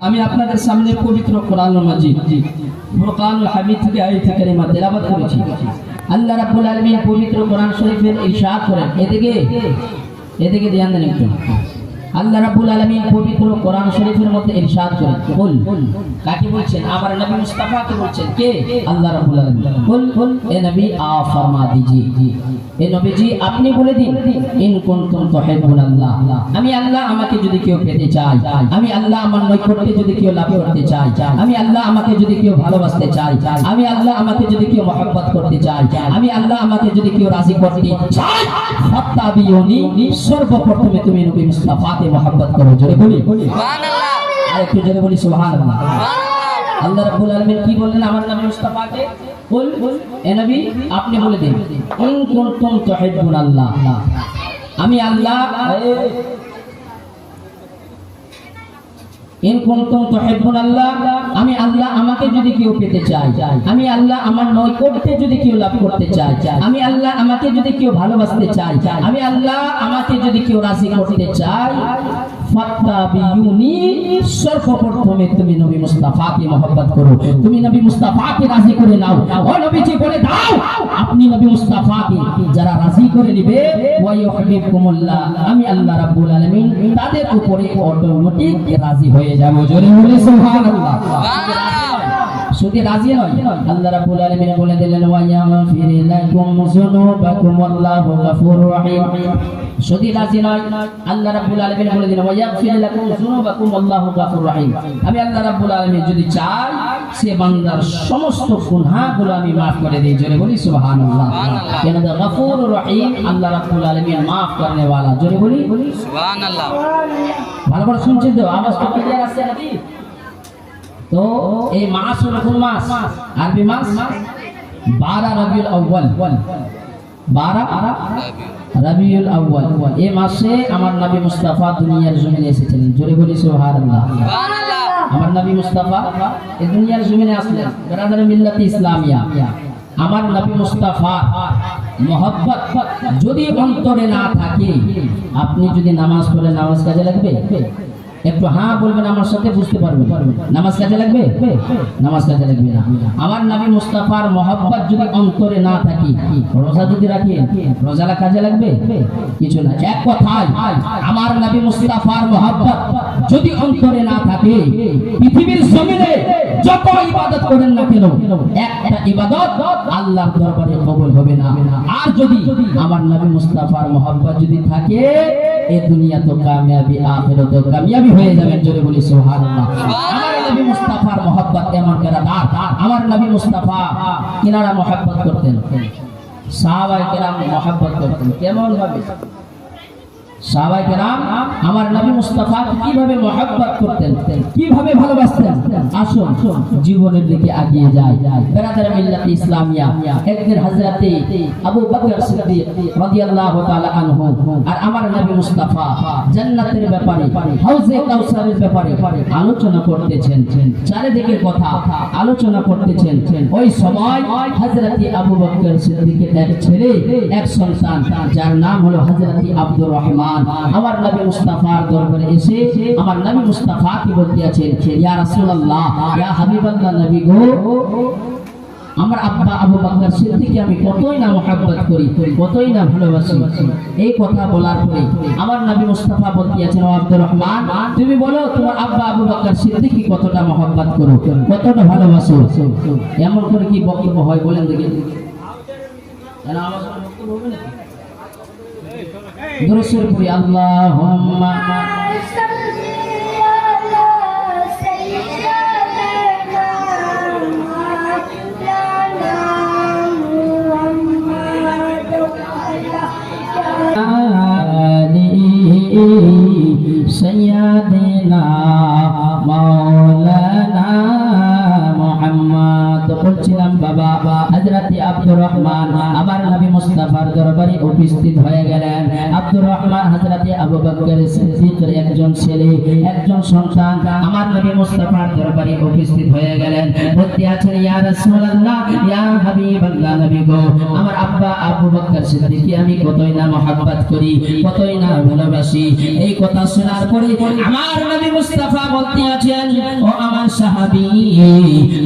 আমি আপনাদের সামনে পবিত্র কোরআনুল মাজিদ ফুরকানুল হামিদ থেকে আয়াত কারিমা তেলাওয়াত করেছি। আল্লাহ রাব্বুল আলামিন পবিত্র কোরআন শরীফের ইরশাদ করেন, এদিকে ধ্যান দেন একটু। আল্লাহ রাব্বুল আলামিন পবিত্র কোরআন শরীফের মধ্যে ইরশাদ করেন, কুল কাকে বলছেন? আমার নবী মুস্তাফাকে বলছেন। কে? আল্লাহ রাব্বুল আলামিন। কুল এ নবী আ ফরমা দিজিয়ে, এ নবীজি আপনি বলে দিন, ইন কুনতুম তুহিব্বুনাল্লাহ, আমি আল্লাহ আমাকে যদি কেউ পেতে চায়, আমি আল্লাহ আমার নৈকট্যে যদি কেউ লাভ করতে চায়, আমি আল্লাহ আমাকে যদি কেউ ভালোবাসতে চায়, আমি আল্লাহ আমাকে যদি কেউ মহব্বত করতে চায়, আমি আল্লাহ আমাকে যদি কেউ রাজি করতে চায়, ফাত্তাবিউনি, সর্বপ্রথমে তুমি নবী মুস্তাফাকে মহব্বত করো। জোরে বলি সুবহানাল্লাহ, আর একটু জোরে বলি সুবহানাল্লাহ। আল্লাহ রাব্বুল আলামিন কি বললেন আমার নবী মুস্তাফাকে? কুল এ নবী আপনি বলে দিন, ইন কুনতুম তুহিব্বুনাল্লাহ, আমি আল্লাহ, ইন কুনতুম তুহিব্বুনাল্লাহ, আমি আল্লাহ আমাকে যদি কেউ পেতে চায়, আমি আল্লাহ আমার নৈকট্যে যদি কেউ লাভ করতে চায়, আমি আল্লাহ আমাকে যদি কেউ ভালোবাসতে চায়, আমি আল্লাহ আমাকে যদি কেউ রাজি করতে চায়, ফাত্তাবিউনি, সর্বপ্রথমে তুমি নবী মুস্তাফাকে মহব্বত করো, তুমি নবী মুস্তাফাকে রাজি করে নাও। ও নবীজি বলে দাও, আপনি নবী মুস্তাফাকে যারা রাজি করে নেবে, ওয়া ইউহিব্বুকুমুল্লাহ, আমি আল্লাহ রাব্বুল আলামিন তাদের উপরে অটোমেটিক রাজি হয়ে যাব। জোরে বলে সুবহানাল্লাহ। শুধু রাজি নয়, আল্লাহ রাব্বুল আলামিন বলে দিলেন, ওয়া ইয়াগফির লাকুম যুনুবাকুম আল্লাহু গফুরুর রহিম। শুধু রাজি নয়, আল্লাহ রাব্বুল আলামিন বলে দিলেন, ওয়া ইয়াগফির লাকুম যুনুবাকুম আল্লাহু গফুরুর রহিম, আমি আল্লাহ রাব্বুল আলামিন যদি চাই সে বান্দার সমস্ত গুনাহগুলো আমি maaf করে দেই। জোরে বলি সুবহানাল্লাহ। কেন? গফুরুর রহিম, আল্লাহ রাব্বুল আলামিন maaf করনে वाला। জোরে বলি সুবহানাল্লাহ। ভালো করে শুনছেন তো? আওয়াজ তো ক্লিয়ার আসছে নাকি? তো এই মাস হলো কোন মাস? আরবি মাস 12 রবিউল আউয়াল, 12 রবিউল আউয়াল। এই মাসে আমার নবী মুস্তাফা দুনিয়ার জমিনে এসেছিলেন। জোরে বলি সুবহানাল্লাহ। আমার নবী মুস্তাফা এই দুনিয়ার জমিনে আসলেন। ব্রাদার মিল্লাত ইসলামিয়া, আমার নবী মুস্তাফা মহব্বত যদি অন্তরে না থাকে, আপনি যদি নামাজ পড়ে নামাজ কাজে লাগবে? একটু হ্যাঁ বলবেন আমার সাথে, বুঝতে পারবেন নামাজ কাজে লাগবে? নামাজ কাজে লাগবে না। আমার নবী মুস্তাফার মহব্বত যদি অন্তরে না থাকে, রোজা যদি রাখেন, রোজা কাজে লাগবে? কিছু না। এক কথায় আমার নবী মুস্তাফার মহব্বত যদি অন্তরে না থাকে, পৃথিবীর জমিনে যত ইবাদত করেন না কেন, একটা ইবাদত আল্লাহর দরবারে কবুল হবে না। আর যদি আমার নবী মুস্তাফার মহব্বত যদি থাকে, এই দুনিয়া তো কামিয়াবি, আখিরাত তো কামিয়াবি হয়ে যাবেন। জোরে বলি সুবহানাল্লাহ। আমার নবী মুস্তাফার মহব্বত এমন কেরাদার, আমার নবী মুস্তাফা কিনারা মহব্বত করতেন, সাহাবায়ে কেরাম মহব্বত করতেন। কেমন ভাবে সাহাবায়ে কেরাম আমার নবী মুস্তাফা কিভাবে মহব্বত করতেন, কিভাবে ভালোবাসতেন? আসুন জীবনের দিকে এগিয়ে যাই। ব্রাদার মিল্লাত ইসলামিয়া, একদিন হযরতে আবু বকর সিদ্দিক রাদিয়াল্লাহু তাআলা আনহু আর আমার নবী মুস্তাফা জান্নাতের ব্যাপারে, হাউজে কাউসারের ব্যাপারে আলোচনা করতেছেন, চারিদিকের কথা আলোচনা করতেছেন। ওই সময় হযরতে আবু বকর সিদ্দিকের এক ছেলে, এক সন্তান, যার নাম হলো হযরতে আব্দুর রহমান, আমার নবী মুস্তাফার দরবারে এসে আমার নবী মুস্তাফা কি বলতে আছেন, ইয়া রাসূলুল্লাহ, ইয়া হাবিবাল্লাহ, নবী গো, আমার আব্বা আবু বকর সিদ্দিককে আমি কতই না মহব্বত করি, কতই না ভালোবাসি। এই কথা বলার পরে আমার নবী মুস্তাফা বলতে আছেন, ও আব্দুর রহমান, তুমি বলো তোমার আব্বা আবু বকর সিদ্দিককে কতটা মহব্বত করো, কতটা ভালোবাসো? এমন করে কি বক্তব্য হয় বলেন দেখি? এরা আমার বক্তব্য হবে না? দুরূদ শরীফ পড়ি, আল্লাহুম্মা সাল্লি আলা সাইয়্যিদিনা মাওলানা মুহাম্মদ আলিহি সাইয়্যিদিনা মাওলানা মুহাম্মদ। বলছিলাম বাবা হযরতে আব্দুর রহমান আমার নবী মুস্তাফা মুস্তাফার দরবারে উপস্থিত হয়ে গেলেন। আব্দুর রহমান হযরতে আবু বকর সিদ্দিকের একজন ছেলে, একজন সন্তান আমার নবী মুস্তাফার দরবারে উপস্থিত হয়ে গেলেন। বলতে আছেন, ইয়া রাসূলুল্লাহ, ইয়া হাবিবাল্লাহ, নবী গো, আমার আব্বা আবু বকর সিদ্দিককে আমি কতই না মহব্বত করি, কতই না ভালোবাসি। এই কথা শোনার পরে আমার নবী মুস্তাফা বলতে আছেন, ও আমার সাহাবী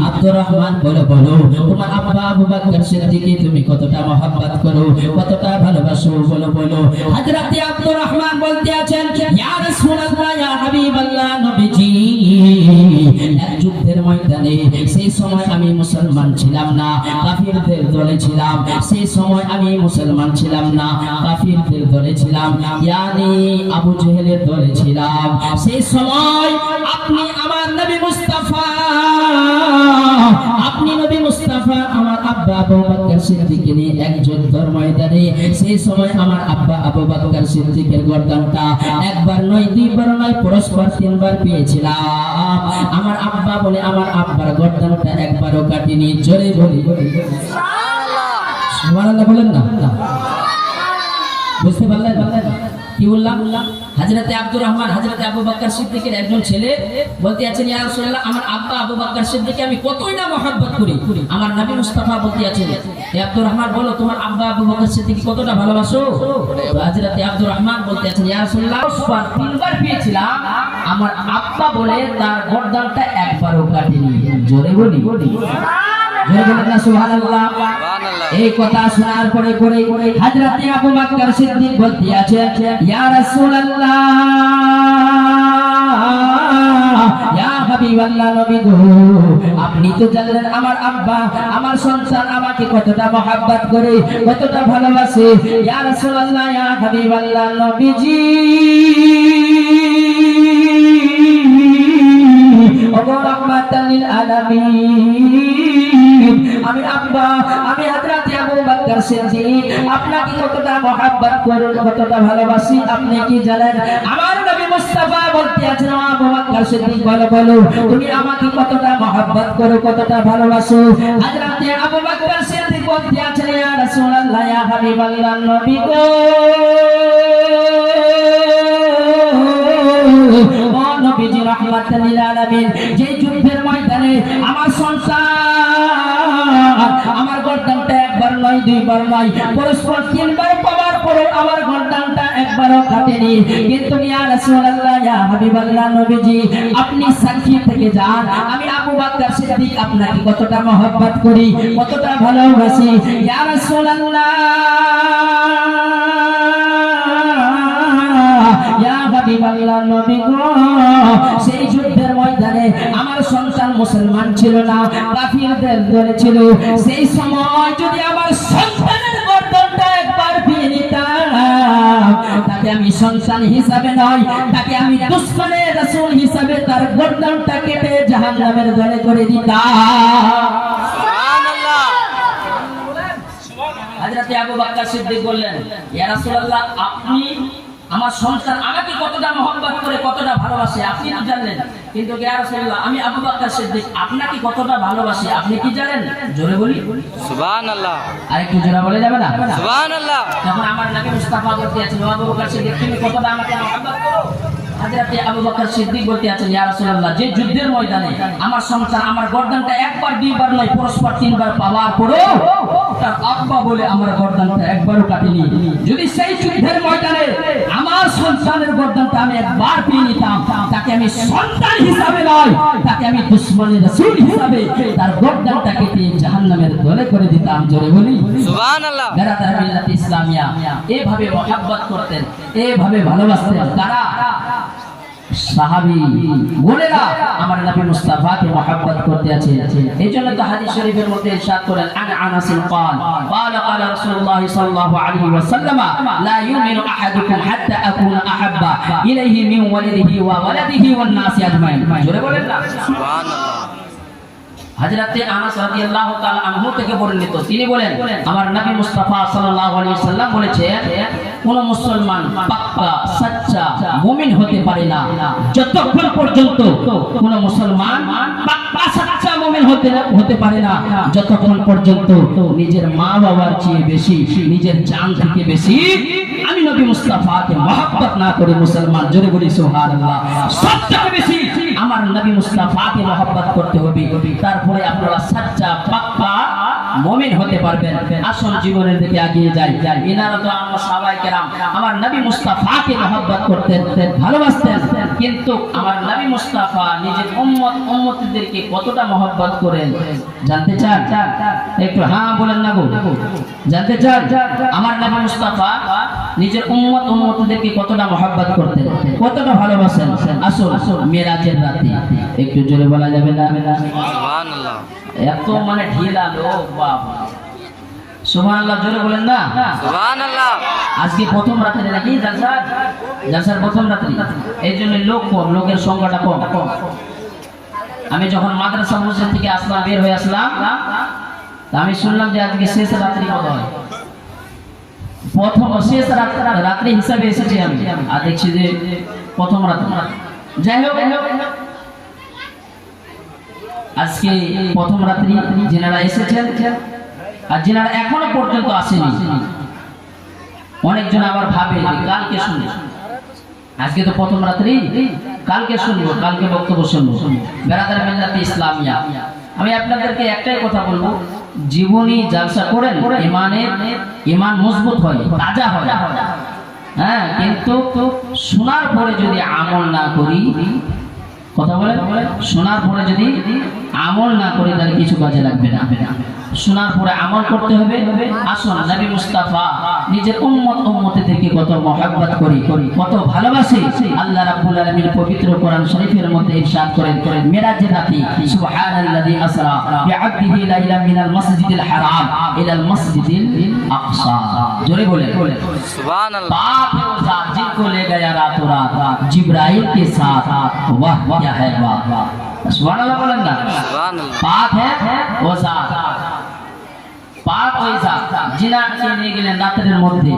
আব্দুর রহমান, বলো বলো তোমার আব্বা আবু বকর সিদ্দিককে তুমি কতটা মহব্বত করো, কতটা ভালোবাসো, বলো বলো। হযরতে আব্দুর রহমান বলতে আছেন, ইয়া রাসূলুল্লাহ, ইয়া হাবিবাল্লাহ, নবীজি, এক যুদ্ধের ময়দানে সেই সময় আমি মুসলমান ছিলাম না, কাফিরদের দলে ছিলাম। সেই সময় আমি মুসলমান ছিলাম না, কাফিরদের দলে ছিলাম, ইয়ানি আবু জেহেলের দলে ছিলাম। সেই সময় আপনি আমার নবী মুস্তাফা, আপনি নবী মুস্তাফা আমার আব্বা আবু বকর সিদ্দিককে নিয়ে এক যুদ্ধের ময়দানে, সেই সময় আমার আব্বা আবু বকর সিদ্দিকের গর্দানটা একবার নয়, দুইবার নয়, পরস্পর তিনবার পেয়েছিলাম। আমার আব্বা বলে আমার আব্বার গর্দানটা একবারও কাটিনি। জোরে বলি সুবহানাল্লাহ বলেন না, বুঝতে পারলেন কি বললাম? হযরতে আব্দুর রহমান হযরতে আবু বকর সিদ্দিকের একজন ছেলে বলতে আছেন, ইয়া রাসূলুল্লাহ, আমার আব্বা আবু বকর সিদ্দিককে আমি কতই না মহব্বত করি। আমার নবী মুস্তাফা বলতে আছেন, হে আব্দুর রহমান, বলো তোমার আব্বা আবু বকর সিদ্দিককে কতটা ভালোবাসো। হযরতে আব্দুর রহমান বলতে আছেন, ইয়া রাসূলুল্লাহ, তিনবার পেয়েছিলাম, আমার আব্বা বলে তার গর্দানটা একবারও কাটেনি। জোরে বলি সুবহানাল্লাহ। এই কথা শোনার পরে হযরতে আবু বকর সিদ্দিক বলতে আছেন, ইয়া রাসূলুল্লাহ, ইয়া হাবিবাল্লাহ, নবী গো, আপনি তো জানেন আমার আব্বা, আমার সন্তান আমাকে কতটা মহব্বত করে, কতটা ভালোবাসে। ইয়া রাসূলুল্লাহ, ইয়া হাবিবাল্লাহ, নবীজি, ওগো রাহমাতাল লিল আলামিন, আমি আব্বা, আমি হযরতে আবু বকর সিদ্দিক আপনাকে কতটা মহব্বত করি, কতটা ভালোবাসি, আপনি কি জানেন? আমার নবী মুস্তাফা বলতে আছেন, আবু বকর সিদ্দিক, বলো বলো তুমি আমাকে কতটা মহব্বত করো, কতটা ভালোবাসো। হযরতে আবু বকর সিদ্দিক বলতে আছেন, ইয়া রাসূলুল্লাহ, ইয়া হাবিবাল্লাহ, নবী গো, ও নবীজি রাহমাতাল লিল আলামিন, যে যুদ্ধের ময়দানে আমার সন্তান আমার গর্দানটা একবার নয়, দুইবার নয়, পরস্পর তিনবার পাওয়ার পরে আমার গর্দানটা একবারও কাটেনি, কিন্তু ইয়া রাসূলুল্লাহ, ইয়া হাবিবাল্লাহ, নবীজি, আপনি সাক্ষী থেকে যান আমি আবু বকর সিদ্দিক আপনাকে কতটা মহব্বত করি, কতটা ভালোবাসি। ইয়া রাসূলুল্লাহ, ইয়া হাবিবাল্লাহ, নবী গো, সেই যুদ্ধের ময়দানে আমার সন্তান মুসলমান ছিল না, কাফিরদের দলে ছিল। সেই সময় যদি আমার সন্তানের গর্দনটা একবার পেয়ে নিতাম, তাকে আমি সন্তান হিসাবে নয়, তাকে আমি দুশমনে রাসূল হিসাবে তার গর্দনটা কেটে জাহান্নামের দলে করে দিতাম। সুবহানাল্লাহ। হযরতে আবু বকর সিদ্দিক বললেন, ইয়া রাসূলুল্লাহ, আপনি আমার সন্তান আমাকে কতটা মহব্বত করে, কতটা ভালোবাসে আপনি কি জানেন? কিন্তু ইয়া রাসূলুল্লাহ, আমি আবু বকর সিদ্দিক আপনাকে কতটা ভালোবাসি আপনি কি জানেন? জোরে বলি সুবহানাল্লাহ। আরেকটু জোরে বলে যাবে না? সুবহানাল্লাহ। তখন আমার নবী মুস্তাফা বলতে আছেন, আবু বকর সিদ্দিক তুমি কতটা আমাকে মহব্বত করো। হযরতে আবু বকর সিদ্দিক বলতে আছেন, ইয়া রাসূলুল্লাহ, যে যুদ্ধের ময়দানে আমার সন্তান আমার গর্দানটা একবার দুইবার নয়, পরস্পর তিনবার পাওয়ার পরেও তার আব্বা বলে আমার গর্দানটা একবারও কাটেনি, যদি সেই যুদ্ধের ময়দানে আমার সন্তানের গর্দানটা আমি একবার পেয়ে নিতাম, তাকে আমি সন্তান হিসাবে নয়, তাকে আমি দুশমনের রাসূল হিসাবে তার গর্দানটা কেটে জাহান্নামের দলে করে দিতাম। জোরে বলি সুবহানাল্লাহ। বেরাদার মিল্লাত ইসলামিয়া এভাবে মহব্বত করতেন, এভাবে ভালোবাসতেন কারা? সাহাবী গোলেরা আমার নবী মুস্তাফাকে মহব্বত করতে আছে। এইজন্য তো হাদিস শরীফের মধ্যে ইরশাদ করেন, আন আনাস قال قال قال رسول الله صلى الله عليه وسلم لا يؤمن احدكم حتى اكون احب اليه من ولده وولده والناس اجمعين। জোরে বলেন না সুবহানাল্লাহ। হযরতে আনাস রাদিয়াল্লাহু তাআলা আনহু থেকে বর্ণিত, তিনি বলেন আমার নবী মুস্তাফা সাল্লাল্লাহু আলাইহি ওয়াসাল্লাম বলেছেন, কোন মুসলমান পাক্কা সচ্চা মুমিন হতে পারে না যতক্ষণ পর্যন্ত কোন মুসলমান পাক্কা সচ্চা মুমিন হতে পারে না যতক্ষণ পর্যন্ত নিজের মা বাবার চেয়ে বেশি, নিজের জান থেকে বেশি আমি নবী মুস্তাফাকে মহব্বত না করি। মুসলমান জোরে বলি সুবহানাল্লাহ। সবথেকে বেশি আমার নবী মুস্তাফাকে মহব্বত করতে হবে, তারপরে আপনারা সচ্চা পাক্কা মুমিন হতে পারবেন। আসল জীবনের দিকে এগিয়ে যাই। ইনারা তো আমরা সবাই কেরাম আমার নবী মুস্তাফাকে মহব্বত করতেন, ভালোবাসতেন, কিন্তু আমার নবী মুস্তাফা নিজের উম্মতদেরকে কতটা মহব্বত করেন জানতে চান? একটু হ্যাঁ বলেন না গো, জানতে চান? আমার নবী মুস্তাফা নিজের উম্মতদেরকে কতটা মহব্বত করতেন, কতটা ভালোবাসেন? আসুন মেরাজের রাতে একটু জোরে বলা যাবে না? সুবহানাল্লাহ। এত মানে ঢিলা লোক, বাবা সুবহানাল্লাহ জোরে বলেন না? সুবহানাল্লাহ। আজকে প্রথম রাতে নাকি জালসার প্রথম রাতে, এই জন্য লোক কম, লোকের সংখ্যাটা কম। আমি যখন মাদ্রাসা মসজিদ থেকে আসলাম, বের হয়ে আসলাম, আমি শুনলাম যে আজকে শেষ রাত্রি মত হয়, প্রথম শেষ রাত্রি হিসাবে এসেছি আমি, আর দেখছি যে প্রথম রাত্রি। যাই হোক, আজকে প্রথম রাত্রি যেনারা এসেছেন আর যেনারা এখনো পর্যন্ত আসেনি, অনেকজন আবার ভাবে কালকে শুনবো, আজকে তো প্রথম রাত্রি, কালকে শুনবো, কালকে বক্তব্য শুনবো। বেরাদার মিল্লাতে ইসলামিয়া, আমি আপনাদেরকে একটাই কথা বলবো, জীবনী জালসা করেন, ইমান মজবুত হয়, তাজা হয়, হ্যাঁ, কিন্তু শোনার পরে যদি আমল না করি, কথা বলে শোনার পরে যদি আমল না করি তাহলে কিছু কাজে লাগবে না। শোনার পরে আমল করতে হবে। আসুন নবী মুস্তাফা নিজের উম্মতদেরকে কত মহব্বত করি, কত ভালোবাসে। আল্লাহ রাব্বুল আলামিন পবিত্র কোরআন শরীফের মধ্যে ইরশাদ করেন, মেরাজের রাতে সুবহানাল্লাযী আসরা বিআবদিহি লাইলাম মিনাল মাসজিদিল হারাম ইলাল মাসজিদিল আকসা। জোরে বলে সুবহানাল্লাহ। पाक है वो ज़ात जिनको ले गया रातों रात जिब्राइल के साथ, वाह क्या है वाह, सुबहानअल्लाह बोलें ना? पाक है वो ज़ात, पाक ওই জাত যিনাকে নিয়ে গেলেন রাতের মধ্যে,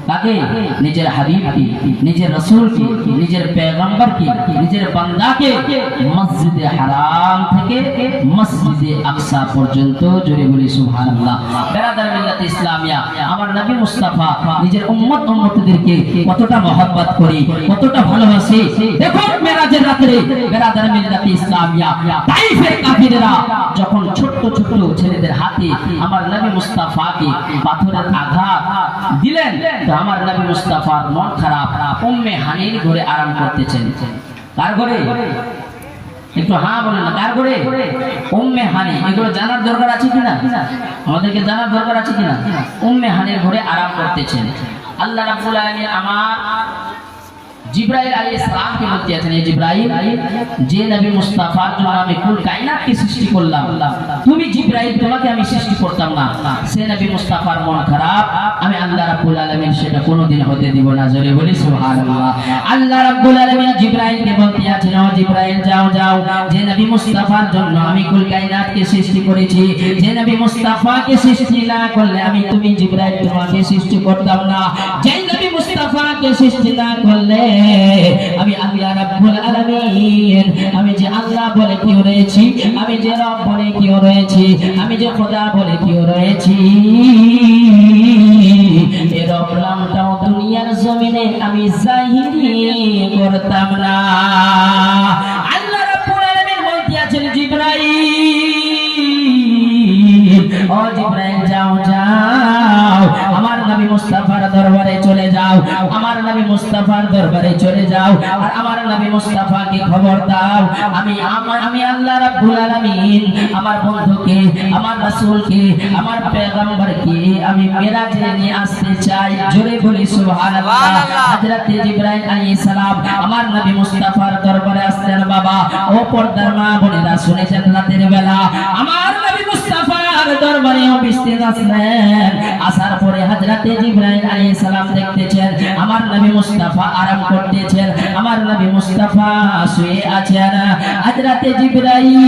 তাকে নিজের হাবিবকে, নিজের রাসূলকে, নিজের পয়গম্বরকে, নিজের বান্দাকে মসজিদে হারাম থেকে মসজিদে আকসা পর্যন্ত, জোরে বলি সুবহানাল্লাহ। বেরাদার মিল্লাত ইসলামিয়া, আমার নবী মুস্তাফা নিজের উম্মতদেরকে কতটা মহব্বত করি, কতটা ভালোবাসে। দেখুন মেরাজের রাতে বেরাদার মিল্লাত ইসলামিয়া, তাইফের কাফিররা যখন ছোট ছোট ছেলেদের হাতে আমার নবী মুস্তাফাকে পাথরের আঘাত দিলেন, তো আমার নবী মুস্তাফার মন খারাপ, উম্মে হানির ঘরে আরাম করতেছেন। কার ঘরে? একটু হ্যাঁ বলেন না, কার ঘরে? উম্মে হানি। এগুলো জানার দরকার আছে কিনা? আমাদেরকে জানার দরকার আছে কিনা? উম্মে হানির ঘরে আরাম করতেছেন। আল্লাহ রাব্বুল আলামিন আমার জিব্রাইল আলাইহিস সালাম কে বলতে আছেন, এই জিব্রাইল, যে নবী মুস্তাফার জন্য আমি কুল কায়নাতকে সৃষ্টি করলাম, তুমি জিব্রাইল, তোমাকে আমি সৃষ্টি করতাম না। সে নবী মুস্তাফার মন খারাপ, আমি আল্লাহ রাব্বুল আলামিন সেটা কোনোদিন হতে দিব না। জোরে বলি সুবহানাল্লাহ। আল্লাহ রাব্বুল আলামিন জিব্রাইলকে বলতে আছেন, ও জিব্রাইল যাও যাও, যে নবী মুস্তাফার জন্য আমি কুল কায়নাতকে সৃষ্টি করেছি, যে নবী মুস্তাফাকে সৃষ্টি না করলে আমি, তুমি জিব্রাইল, তোমাকে সৃষ্টি করতাম না। যে নবী মুস্তাফাকে সৃষ্টি না করলে আমি আল্লাহ রাব্বুল আলামিন, আমি যে আল্লাহ বলে কি রয়েছি, আমি যে রব বলে কি রয়েছি, আমি যে খোদা বলে কি রয়েছি, এই রব নামটাও দুনিয়ার জমিনে আমি জাহিরি করতাম না। আল্লাহ রাব্বুল আলামিন বলতে আছেন, জিব্রাইল, ও জিব্রাইল যাও যাও, আমার নবী মুস্তাফার দরবারে চলে যাও, আমার নবী মুস্তাফার দরবারে চলে যাও, আর আমার নবী মুস্তাফাকে খবর দাও, আমি আল্লাহ রাব্বুল আলামিন আমার বন্ধুকে, আমার রাসূলকে, আমার পয়গম্বরকে আমি মেরাজে নিয়ে আসতে চাই। জোরে বলি সুবহানাল্লাহ। হযরত জিবরাইল আলাইহিস সালাম আমার নবী মুস্তাফার দরবারে আসলেন। বাবা ও পর্দার মা বোনেরা শুনেছেন, রাতের বেলা আমার নবী মুস্তাফার দরবারে উপস্থিত আসলেন। আসার পরে হযরত জিবরাইল আলাইহিস সালাম দেখতেছেন আমার নবী মুস্তাফা আরাম করতেছেন, আমার নবী মুস্তাফা শুয়ে আছেন। হযরত জিবরাইল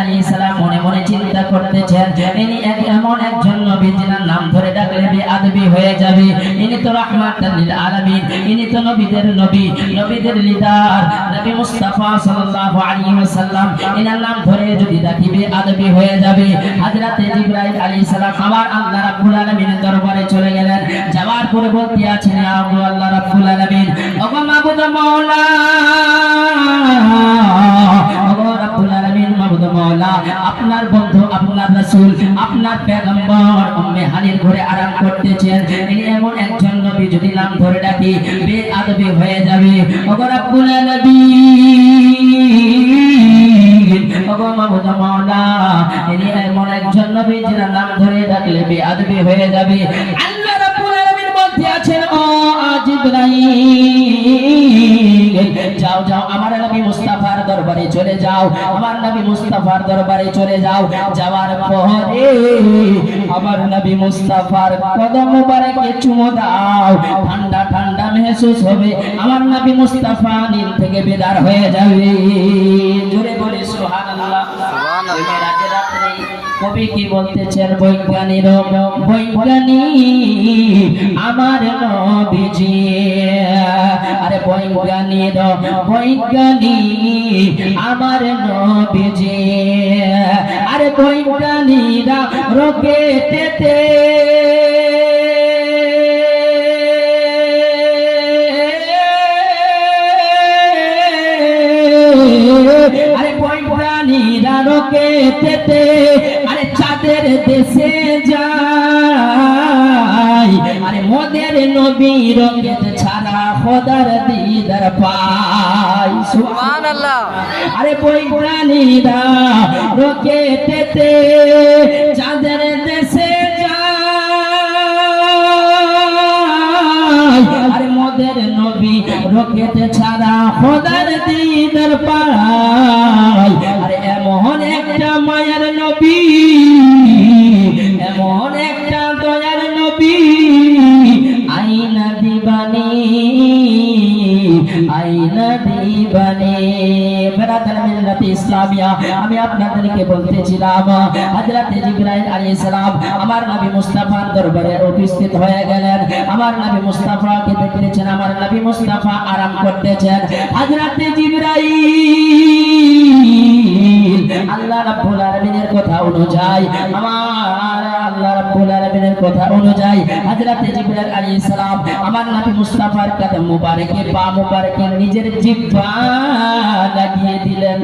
আলাইহিস সালাম মনে মনে চিন্তা করতেছেন, ইনি এমন একজন নবী যার নাম ধরে ডাকলে বেয়াদবি হয়ে যাবে, ইনি তো রাহমাতাল লিল আলামিন, ইনি তো নবীদের নবী, নবীদের লিডার নবী মুস্তাফা সাল্লাল্লাহু আলাইহি ওয়াসাল্লাম। ইনার নাম ধরে যদি ডাকিবে আদবি হয়ে যাবে। হযরতে জিবরাইল আলাইহিস সালাম আবার আল্লাহ রাব্বুল আলামিনের দরবারে চলে গেলেন। যাওয়ার পরে বলতে আছেন, ইয়া আল্লাহ রাব্বুল আলামিন, ওগো মাবুদ মাওলা, ওগো রাব্বুল আলামিন, মাবুদ মাওলা, আপনার বন্ধু, আপনার রাসূল, আপনার পয়গম্বর উম্মে হানির ঘরে আরাম করতেছেন। ইনি এমন একজন নবী, যদি নাম ধরে ডাকি বেআদবি হয়ে যাবে। ওগো রাব্বুল আলামিন, ওগো মাবুদ মাওলা, ইনি এমন একজন নবী, যার নাম ধরে ডাকলে বেআদবি হয়ে যাবে। আল্লাহ রাব্বুল আলামিন বলতে আছেন, ও জিবরাইল, যাও যাও আমার নবী মুস্তাফার দরবারে চলে যাও, আমার নবী মুস্তাফার দরবারে চলে যাও। যাওয়ার পরে আমার নবী মুস্তাফার কদম মুবারকে চুমো দাও, ঠান্ডা ঠান্ডা মেহসুস হবে, আমার নবী মুস্তাফা নীল থেকে বেদার হয়ে যাবে। জোরে বলে সুবহানাল্লাহ। মেরাজের রাত্রে কবি কি বলতেছেন, বৈজ্ঞানিক আমার নবীজি, আরে বৈজ্ঞানিক আমার নবীজি, আরে বৈজ্ঞানিকরা রকেটেতে আরে বৈজ্ঞানিকরা রকেটেতে আরে চাঁদের দেশে যায়, আরে মোদের নবী রকেট ছাড়া খোদার দিদার পায়। সুবহানাল্লাহ। আরে বৈজ্ঞানিকরা রকেটেতে চাঁদের দেশে যায়, আরে মোদের নবী রকেট ছাড়া খোদার দিদার পায়। আরে এমন একটা মায়ার নবী, এমন একটা দয়ার নবী, আইনা দিবানি, আইনা দিবানি। বেরাদার মিল্লাতে ইসলামিয়া, আমি আপনাদেরকে বলতেছিলাম, হযরত জিবরাইল আলাইহিস সালাম আমার নবী মুস্তাফার দরবারে উপস্থিত হয়ে গেলেন। আমার নবী মুস্তাফাকে দেখলেন, আমার নবী মুস্তাফা আরাম করতেছেন। হযরত জিবরাইল আল্লাহ রাব্বুল আলামিনের কথা অনুযায়ী, আমার আল্লাহ রাব্বুল আলামিনের কথা অনুযায়ী হযরত জিবরাইল আলাইহিস সালাম আমার নবী মুস্তাফার কদম মুবারকে, পা মুবারকে নিজের জিহ্বা লাগিয়ে দিলেন।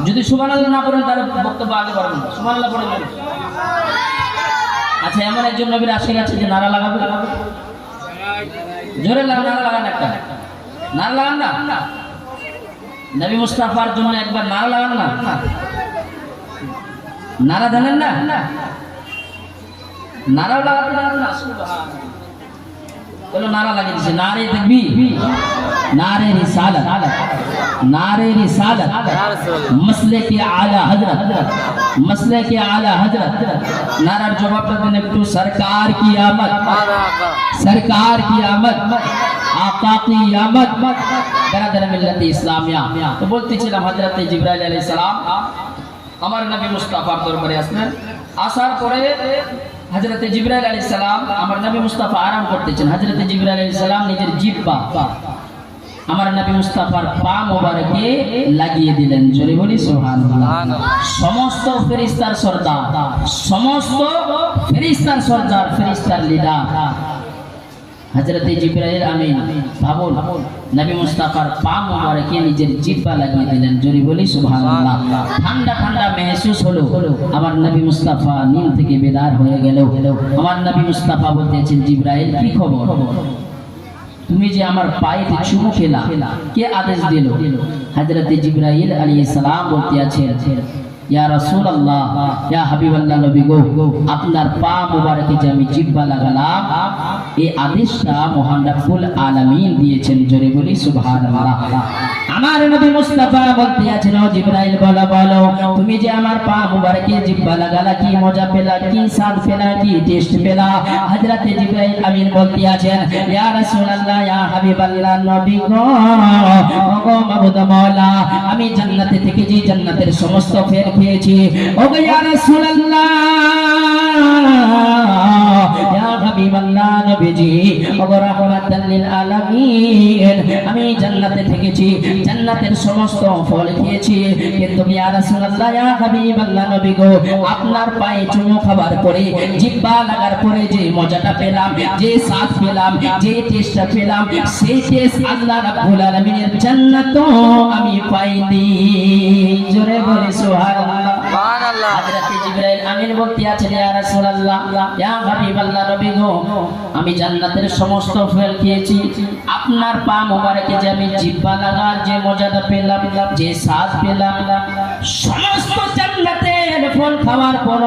যদি সুবহানাল্লাহ না পড়েন তাহলে বক্তব্য আগে করবেন। সুবহানাল্লাহ পড়েন। আচ্ছা, এমন একজন নবীর আশিক আছে যে নারা লাগাবে, জোরে নারা লাগান, একটা নারা লাগান না, নবী মুস্তাফার জন্য একবার নারা লাগান না। নারা জানেন না? নারা লাগাতে জানেন না? চলো নারা লাগিয়ে দিচ্ছে, নারে তাকবীর, নারে রিসালাত, নারে রিসালাত, মসলে কে আলা হযরত, मसले के आला हजरत। नारा जवाब देने को सरकार की आमद, सरकार की आमद, आका की आमद, बरादर मिल्लत इस्लामिया। तो बोलते ছিলাম হযরত জিবরাইল আলাইহিস সালাম আমার নবী মুস্তাফার দরবারে আসলেন। আসার পরে হযরত জিবরাইল আলাইহিস সালাম আমার নবী মুস্তাফা আরাম করতেছেন। হযরত জিবরাইল আলাইহিস সালাম নিজের জিহ্বা আমার নবী মুস্তাফার পা মোবারকে লাগিয়ে দিলেন। জোরে বলি সুবহানাল্লাহ। সমস্ত ফেরেশতার সরদার, সমস্ত ফেরেশতার সরদার, ফেরেশতার লিডার হযরত জিবরাইল আমিন ভাবুন নবী মুস্তাফার পা মোবারকে নিজের জিহ্বা লাগিয়ে দিলেন। জোরে বলি সুবহানাল্লাহ। ঠান্ডা ঠান্ডা মেহসুস হলো, আমার নবী মুস্তাফা নীল থেকে বেদার হয়ে গেল। আমার নবী মুস্তাফা বলতেছেন, জিবরাইল কি খবর? তুমি যে আমার পায়েতে চুমু খেলা, কে আদেশ দিল? হযরত জিবরাইল আলাইহিস সালাম বলতে আছেন, ইয়া রাসূলুল্লাহ, ইয়া হাবিবাল্লাহ নবী গো, আপনার পা মোবারকে যে আমি জিহ্বা লাগালাম, এই আদেশটা মহান রব্বুল আলামিন দিয়েছেন। জোরে বলি সুবহানাল্লাহ। আমার নবী মুস্তাফা বলতে আছেন, ও জিবরাইল বলো বলো, তুমি যে আমার পা মোবারকে জিহ্বা লাগালা, কি মজা পেলা, কি স্বাদ পেলা, কি টেস্ট পেলা? হযরত জিবরাইল আমিন বলতে আছেন, ইয়া রাসূলুল্লাহ, ইয়া হাবিবাল্লাহ নবী গো, ওগো মাবুদ মাওলা, আমি জান্নাতে থেকে যে জান্নাতের সমস্ত ফের খেয়েছি, ওগো ইয়া রাসূলুল্লাহ, ইয়া হাবিবাল্লাহ নবীজি ওয়া রাহমাতাল লিল আলামিন আমি জান্নাতে থেকেছি জান্নাতের সমস্ত ফল খেয়েছি কিন্তু ইয়া রাসূলুল্লাহ ইয়া হাবিবাল্লাহ নবী গো আপনার পায়ে চুমু খাবার পরে জিহ্বা লাগার পরে যে মজাটা পেলাম যে স্বাদ পেলাম যে টেস্টটা পেলাম সেই টেস্ট আল্লাহ রাব্বুল আলামিনের জান্নাত আমি পাইনি জোরে বলে সুবহানাল্লাহ সুবহানাল্লাহ হযরত জিবরাইল আমিন বলতে আছেন ইয়া রাসূলুল্লাহ ইয়া হাবিবাল্লাহ নবী গো আমি জান্নাতের সমস্ত ফল খেয়েছি আপনার পা মোবারকে যে আমি জিহ্বা লাগার যে মজাটা পেলাম যে স্বাদ পেলাম সমস্ত জান্নাতের ফল খাওয়ার পর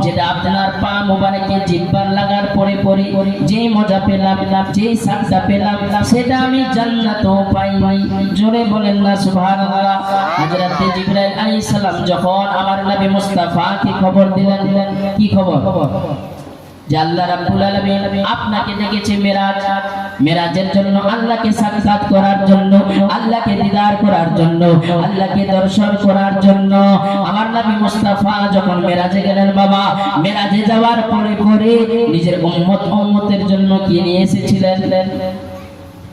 যেটা আপনার পা মোবারকে জিহ্বা লাগার পরে পরে যে মজা পেলাম যে স্বাদটা পেলাম সেটা আমি জান্নাতও পাইনি জোরে বলেন না সুবহানাল্লাহ হযরত জিবরাইল আলাইহিস সালাম যখন আমার নবী মুস্তাফাকে খবর দিলেন কি খবর যে আল্লাহ রাব্বুল আলামিন আপনাকে ডেকেছে মেরাজের জন্য আল্লাহকে সাক্ষাৎ করার জন্য আল্লাহকে দিদার করার জন্য আল্লাহকে দর্শন করার জন্য আমার নবী মুস্তাফা যখন মেরাজে গেলেন বাবা মেরাজে যাওয়ার পরে পরে নিজের উম্মতের জন্য কি নিয়ে এসেছিলেন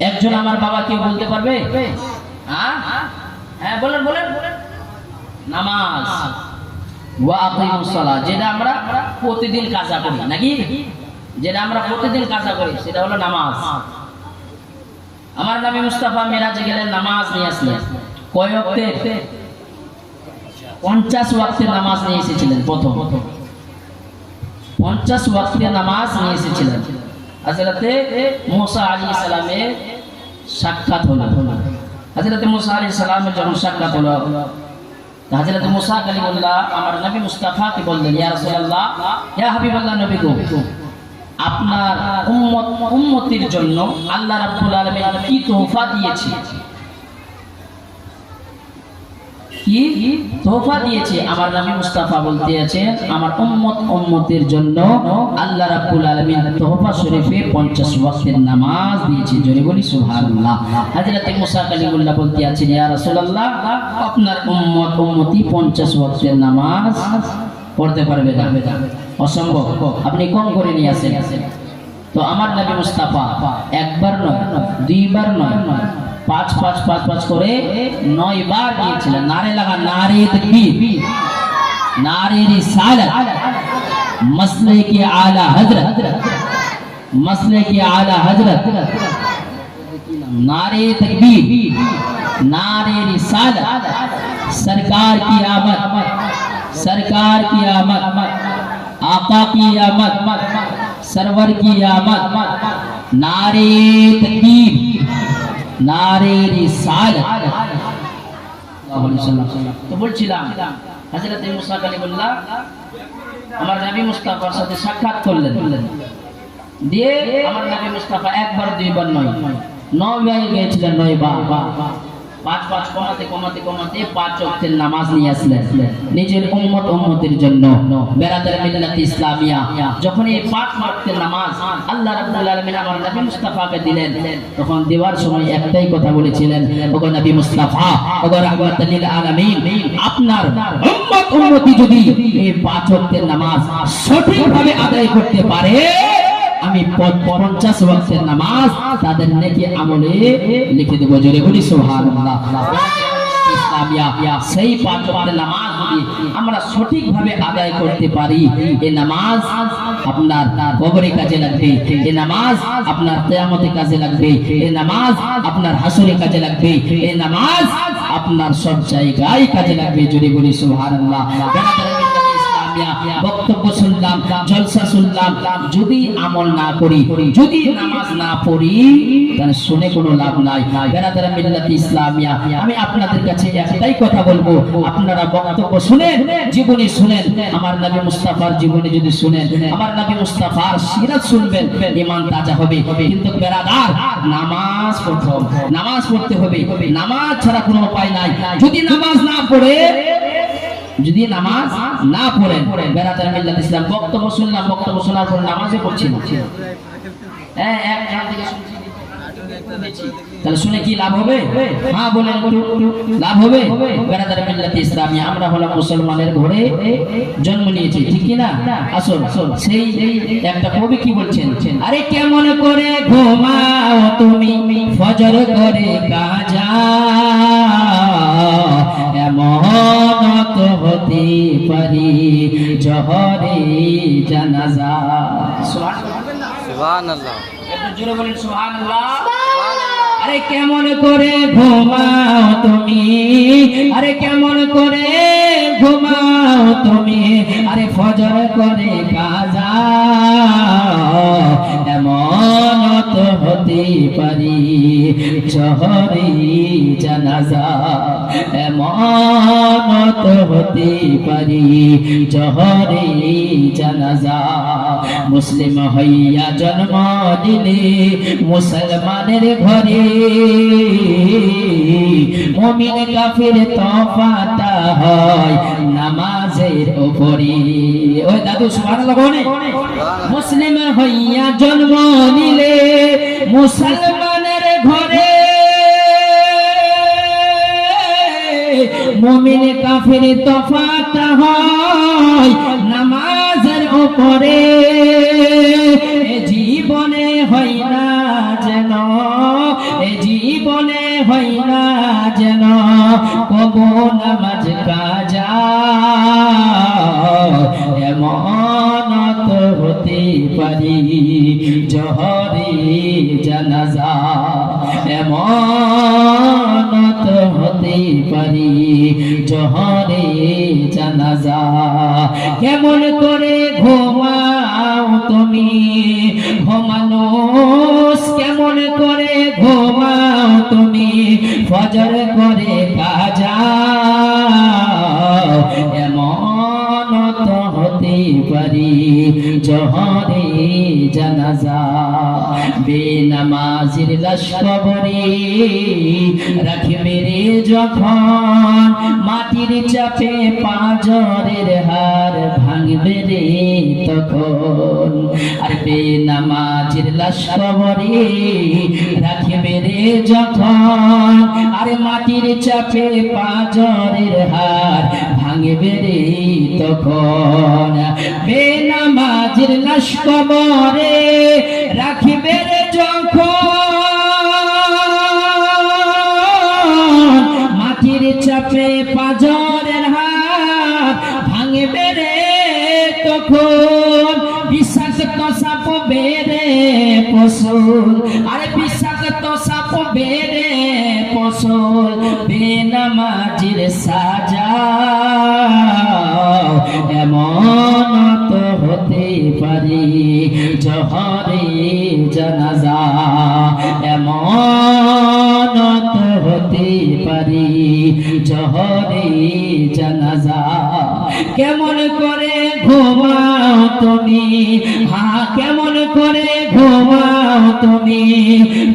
একজন আমার বাবা কেউ বলতে পারবে হ্যাঁ বলেন নামাজ ওয়া আকিমুস সালাহ যেটা আমরা প্রতিদিন কাজা করি নাকি যেটা আমরা প্রতিদিন কাজা করি সেটা হলো নামাজ আমার নবী মুস্তাফা মেরাজে গেলেন নামাজ নিয়ে আসলেন কয় ওয়াক্তে 50 ওয়াক্তের নামাজ নিয়ে এসেছিলেন প্রথম 50 ওয়াক্তের নামাজ নিয়ে এসেছিলেন হযরতে মুসা আলাইহিস সালামের সাক্ষাৎ হলো হযরতে মুসা আলাইহিস সালামের যখন সাক্ষাৎ হলো হযরত মুসা কালিমুল্লাহ আমার নবী মুস্তাফাকে বললেন ইয়া রাসূলুল্লাহ ইয়া হাবিবাল্লাহ নবী গো আপনার উম্মতির জন্য আল্লাহ রাব্বুল আলামিন কি তোহফা দিয়েছে কি তোহফা দিয়েছে আমার নবী মুস্তাফা বলতে আছেন আমার উম্মতের জন্য আল্লাহ রাব্বুল আলামিন তোহফা শরীফে 50 ওয়াক্তের নামাজ দিয়েছে জোরে বলি সুবহানাল্লাহ হযরত মুসা কালিমুল্লাহ বলতে আছেন ইয়া রাসূলুল্লাহ আপনার উম্মতি 50 ওয়াক্তের নামাজ পড়তে পারবে না অসম্ভব আপনি কম করে নিয়ে আসেন তো আমার নবী মুস্তাফা একবার নয় দুইবার নয় 5 করে 9 বার দিয়েছিলেন নারে লাগা নারে তাকবীর নারে রিসালাত মসলে কি আলা হযরত नारे तकबीर नारे रिसालत सरकार की आमद आका की आमद सरवर की आमद नारे तकबीर नारे रिसालत तो বলছিলাম হযরত মুসা কালিমুল্লাহ আমার নবী মুস্তাফার সাথে সাক্ষাৎ করলেন দিয়ে আমার নবী মুস্তাফা একবার দুইবার নয় 9 বার গিয়েছিলেন 9 বার 5 কমাতে 5 ওয়াক্তের নামাজ নিয়ে আসলেন নিজের উম্মতের জন্য বেরাদার মিল্লাত ইসলামিয়া যখন এই 5 ওয়াক্তের নামাজ আল্লাহ রাব্বুল আলামিন আমার নবী মুস্তাফাকে দিলেন তখন দেওয়ার সময় একটাই কথা বলেছিলেন ওগো নবী মুস্তাফা ওগো রাহমাতুল লিল আলামিন আপনার উম্মতি যদি এই 5 ওয়াক্তের নামাজ সঠিকভাবে আদায় করতে পারে আমি 50 ওয়াক্তের নামাজ তাদের নেকি আমলে লিখে দেব জোরে বলি সুবহানাল্লাহ ইসলামিয়া সেই 5 ওয়াক্তের নামাজ যদি আমরা সঠিকভাবে আদায় করতে পারি এই নামাজ আপনার কবরে কাজে লাগবে এই নামাজ আপনার কিয়ামতে কাজে লাগবে এই নামাজ আপনার হাসরে কাজে লাগবে এই নামাজ আপনার সব জায়গায় কাজে লাগবে জোরে বলি সুবহানাল্লাহ বক্তব্য শুনলাম জলসা শুনলাম যদি আমল না করি যদি নামাজ না পড়ি তাহলে শুনে কোনো লাভ নাই বেরাদার মিল্লাত ইসলামিয়া আমি আপনাদের কাছে একটাই কথা বলবো আপনারা বক্তব্য শুনেন জীবনী শুনেন আমার নবী মুস্তাফার জীবনী যদি শুনেন আমার নবী মুস্তাফার সিরাত শুনবেন ঈমান তাজা হবে কিন্তু বেরাদার নামাজ পড়তে হবে নামাজ ছাড়া কোনো উপায় নাই যদি নামাজ না পড়ে বেরাদার মিল্লাত ইসলাম বক্তব্য শুনলাম বক্তব্য শোনার পর নামাজে পড়ছি না হ্যাঁ এক থেকে শুনছি তাহলে শুনে কি লাভ হবে? হ্যাঁ বলেন একটু, লাভ হবে? বেরাদার মিল্লাত ইসলামী, আমরা হলাম মুসলমানের ঘরে জন্ম নিয়েছি, ঠিক কি না? আসল সেই একটা কবি কি বলছেন, আরে কেমন করে ঘুমাও তুমি ফজর করে কাজা, এমন তো হতে পারি জহরে জানাজা। সুবহানাল্লাহ, একটু জোরে বলেন সুবহানাল্লাহ। আরে কেমন করে ঘুমাও তুমি, আরে কেমন করে ঘুমাও তুমি, আরে ফজর করে কাজা, এমন তো হতে পারি জহরে জানাজা, এমন তো হতে পারি জহরে জানাজা। মুসলিম হইয়া জন্ম দিলে মুসলমানের ঘরে, মুমিন কাফির তফাত হয় নামাজের উপরে। ওই দাদু সুবহানাল্লাহ বলে, মুসলিম হইয়া জন্ম নিলে মুসলমানের ঘরে, মুমিন কাফির তফাত হয় নামাজের উপরে। জীবনে হয় না যেন, জীবনে হয় না যেন কবু নামাজ কাজা, এমন তো হতে পারি জহরে জানাজা, এমন তো হতে পারি জহরে জানাজা। কেমন করে ঘুমাও তুমি ঘুমানোস, কেমন করে ঘুমাও তুমি ফজর করে কাজা, এমন তো হতে পারি জহরে জানাজা। বেনামাজির লাশ কবরে রাখবে রে যখন, মাটির চাপে পাঁজরের হার ভাঙবে রে তখন। আর বেনামাজির লাশ কবরে রাখবে রে যখন, আরে মাটির চাপে পাঁজরের হার ভাঙবে রে তখন। বেনামাজির লাশ কবরে রাখবে রে যখন, মাটির চাপে পাঁজরের হার ভাঙবে রে তখন। বিষাক্ত সাপ বেড়ে পশুল, আরে বিষাক্ত সাপ বেড়ে পশুল, বেনামাজির সাজা, এমন তো হতে পারি জহরে জানাজা, এমন তো হতে পারি জহরে জানাজা। কেমন করে ঘুমাও তুমি, হ্যাঁ কেমন করে ঘুমাও তুমি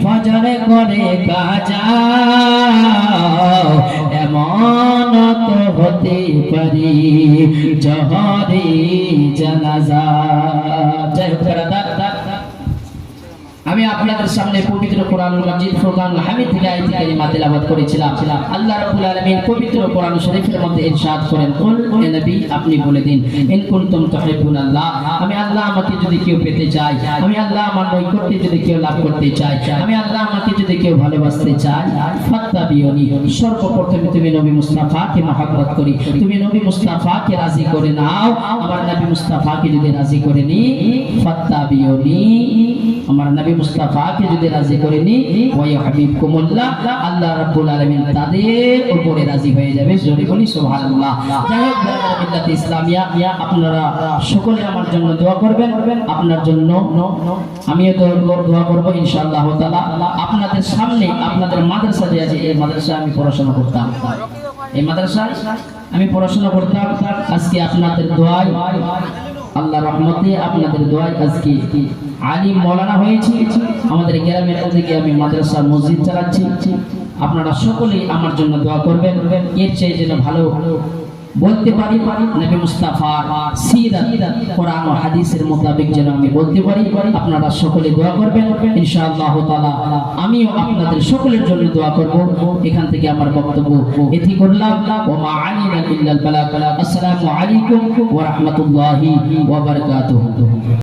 ফজর করে কাজা, এমন তো হতে পারি জহরে জানাজা। জয় হোক দাদা। আমি আপনাদের সামনে পবিত্র কোরআনুল মাজিদ ফুরকানুল হামিদ থেকে আয়াত কারিমা তেলাওয়াত করেছিলাম। আল্লাহ রাব্বুল আলামিন পবিত্র কোরআন শরীফের মধ্যে ইরশাদ করেন, কুল হে নবী আপনি বলে দিন, ইন কুনতুম তুহিব্বুনাল্লাহ, আমি আল্লাহ আমাকে যদি কেউ পেতে চায়, আমি আল্লাহ আমার নৈকট্যে যদি কেউ লাভ করতে চায়, আমি আল্লাহ আমাকে যদি কেউ ভালোবাসতে চায়, ফাত্তাবিউনি, সর্বপ্রথমে তুমি নবী মুস্তাফাকে মহব্বত করি, তুমি নবী মুস্তাফাকে রাজি করে নাও। আমার নবী মুস্তাফাকে যদি রাজি করে নি, ফাত্তাবিউনি, আমার নবী মুস্তাফাকে যদি রাজি করে নি, ওয়া ইউহিব্বুকুমুল্লাহ, আল্লাহ রাব্বুল আলামিন তাদের উপরে রাজি হয়ে যাবে। জোরে বলি সুবহানাল্লাহ। যাই হোক মিল্লাত ইসলামিয়া, আপনারা সকলে আমার জন্য দোয়া করবেন, আপনার জন্য আমিও দোয়া করব ইনশাআল্লাহ তাআলা। আপনাদের সামনে আপনাদের মাদ্রাসা যে আছে, এই মাদ্রাসায় আমি পড়াশোনা করতাম, এই মাদ্রাসায় আমি পড়াশোনা করতাম। আজকে আপনাদের দোয়ায়, আল্লাহ রহমতে আপনাদের দোয়ায় আজকে আলিম মৌলানা হয়েছি। আমাদের গ্রামের ওদিকে আমি মাদ্রাসা মসজিদ চালাচ্ছি। আপনারা সকলেই আমার জন্য দোয়া করবেন, এর চেয়ে যেন ভালো বলতে পারি, নবী মুস্তাফার সিরাত কোরআন ও হাদিসের মোতাবেক যেন আমি বলতে পারি। আপনারা সকলে দোয়া করবেন ইনশাআল্লাহ তাআলা। আমিও আপনাদের সকলের জন্য দোয়া করব। এখান থেকে আমার বক্তব্য এটি করলাম। ওয়া মা আলাইনা ইল্লাল বালাগ। আসসালামু আলাইকুম ওয়া রাহমাতুল্লাহি ওয়া বারাকাতুহু।